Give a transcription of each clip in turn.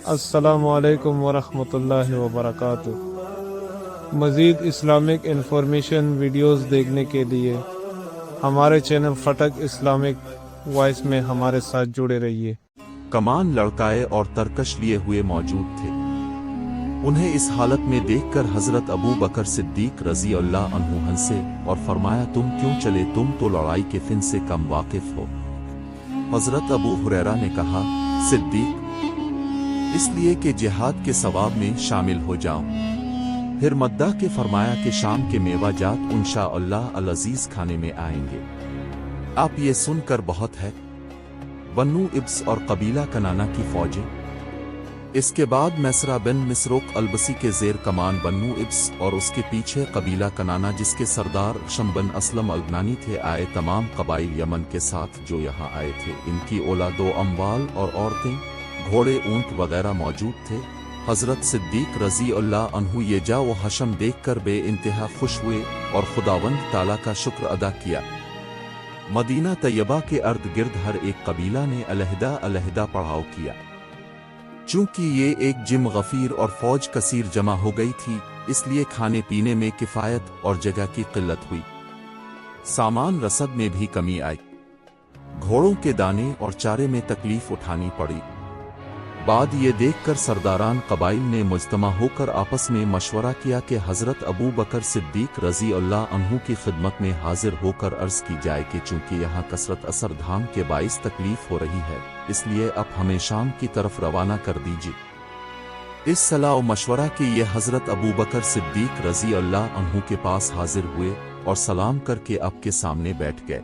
السلام علیکم ورحمۃ اللہ وبرکاتہ۔ مزید اسلامک انفارمیشن ویڈیوز دیکھنے کے لیے ہمارے چینل خٹک اسلامک وائس میں ہمارے ساتھ جڑے رہیے۔ کمان لڑکائے اور ترکش لیے ہوئے موجود تھے۔ انہیں اس حالت میں دیکھ کر حضرت ابو بکر صدیق رضی اللہ عنہ ہنسے اور فرمایا، تم کیوں چلے؟ تم تو لڑائی کے فن سے کم واقف ہو۔ حضرت ابو ہریرہ نے کہا، صدیق، اس لیے کہ جہاد کے ثواب میں شامل ہو جاؤں۔ پھر مداح کے فرمایا کہ شام کے میوہ جات انشاءاللہ العزیز کھانے میں آئیں گے۔ آپ یہ سن کر بہت ہے بنو ابس اور قبیلہ کنانہ کی فوجیں۔ اس کے بعد میسرہ بن مسروق البسی کے زیر کمان بنو ابس اور اس کے پیچھے قبیلہ کنانہ جس کے سردار شم بن اسلم البنانی تھے آئے۔ تمام قبائل یمن کے ساتھ جو یہاں آئے تھے، ان کی اولاد و اموال اور عورتیں، گھوڑے، اونٹ وغیرہ موجود تھے۔ حضرت صدیق رضی اللہ عنہ یہ جا و حشم دیکھ کر بے انتہا خوش ہوئے اور خداوند تعالیٰ کا شکر ادا کیا۔ مدینہ طیبہ کے ارد گرد ہر ایک قبیلہ نے علیحدہ علیحدہ پڑاؤ کیا۔ چونکہ یہ ایک جم غفیر اور فوج کثیر جمع ہو گئی تھی، اس لیے کھانے پینے میں کفایت اور جگہ کی قلت ہوئی۔ سامان رسد میں بھی کمی آئی، گھوڑوں کے دانے اور چارے میں تکلیف اٹھانی پڑی۔ بعد یہ دیکھ کر سرداران قبائل نے مجتمع ہو کر آپس میں مشورہ کیا کہ حضرت ابو بکر صدیق رضی اللہ عنہ کی خدمت میں حاضر ہو کر عرض کی جائے کہ چونکہ یہاں کثرت اثر دھام کے باعث تکلیف ہو رہی ہے، اس لیے اب ہمیں شام کی طرف روانہ کر دیجیے۔ اس صلاح و مشورہ کے یہ حضرت ابو بکر صدیق رضی اللہ عنہ کے پاس حاضر ہوئے اور سلام کر کے اب کے سامنے بیٹھ گئے۔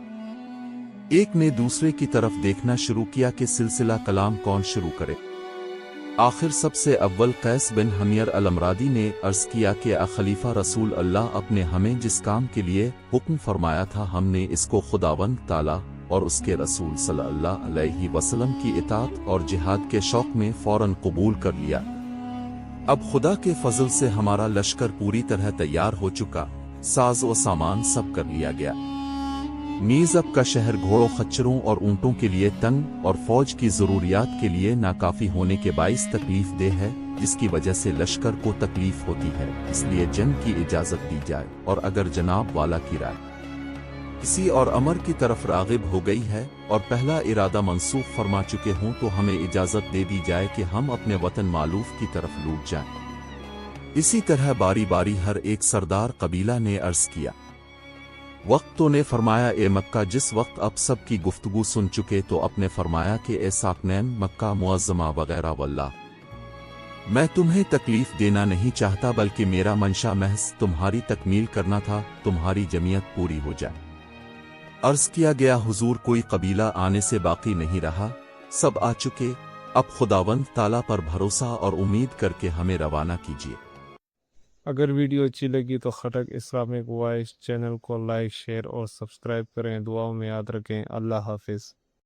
ایک نے دوسرے کی طرف دیکھنا شروع کیا کہ سلسلہ کلام کون شروع کرے۔ آخر سب سے اول قیس بن حمیر الامرادی نے عرض کیا کہ خلیفہ رسول اللہ، اپنے ہمیں جس کام کے لیے حکم فرمایا تھا، ہم نے اس کو خداوند تعالیٰ اور اس کے رسول صلی اللہ علیہ وسلم کی اطاعت اور جہاد کے شوق میں فوراً قبول کر لیا۔ اب خدا کے فضل سے ہمارا لشکر پوری طرح تیار ہو چکا، ساز و سامان سب کر لیا گیا۔ نیز اب کا شہر گھوڑوں، خچروں اور اونٹوں کے لیے تنگ اور فوج کی ضروریات کے لیے ناکافی ہونے کے باعث تکلیف دہ ہے، جس کی وجہ سے لشکر کو تکلیف ہوتی ہے۔ اس لیے جنگ کی اجازت دی جائے، اور اگر جناب والا کی رائے کسی اور امر کی طرف راغب ہو گئی ہے اور پہلا ارادہ منسوخ فرما چکے ہوں تو ہمیں اجازت دے دی جائے کہ ہم اپنے وطن مالوف کی طرف لوٹ جائیں۔ اسی طرح باری باری ہر ایک سردار قبیلہ نے عرض کیا۔ وقت تو نے فرمایا، اے مکہ، جس وقت اب سب کی گفتگو سن چکے تو اپنے فرمایا کہ اے ساکنین مکہ معظمہ وغیرہ، واللہ میں تمہیں تکلیف دینا نہیں چاہتا، بلکہ میرا منشا محض تمہاری تکمیل کرنا تھا، تمہاری جمعیت پوری ہو جائے۔ عرض کیا گیا، حضور، کوئی قبیلہ آنے سے باقی نہیں رہا، سب آ چکے، اب خداوند تعالیٰ پر بھروسہ اور امید کر کے ہمیں روانہ کیجیے۔ اگر ویڈیو اچھی لگی تو خٹک اسلامک وائس چینل کو لائک، شیئر اور سبسکرائب کریں۔ دعاؤں میں یاد رکھیں۔ اللہ حافظ۔